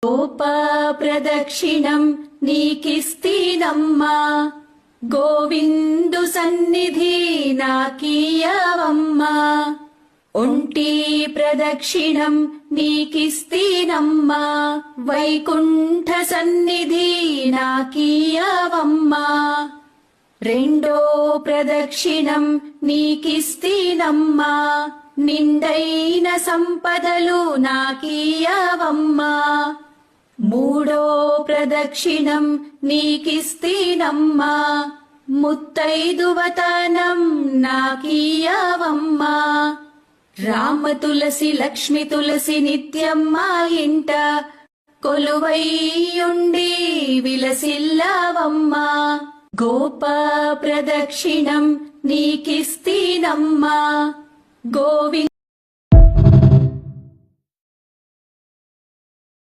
గోప ప్రదక్షిణం నీకిస్తీనమ్మా, గోవిందు సన్నిధి నాకీయవమ్మా. ఒంటి ప్రదక్షిణం నీకిస్తీనమ్మా, వైకుంఠ సన్నిధి నాకీయవమ్మా. రెండో ప్రదక్షిణం నీకిస్తీనమ్మా, నిండైన సంపదలు నాకీయవమ్మా. మూడో ప్రదక్షిణం నీకిస్తీనమ్మా, ముత్తైదువతనం నాకీయవమ్మా. రామ తులసి లక్ష్మి తులసి నిత్యం మా ఇంట కొలువైయుండి విలసిల్లవమ్మా. గోప ప్రదక్షిణం నీకిస్తీనమ్మా, గోవింద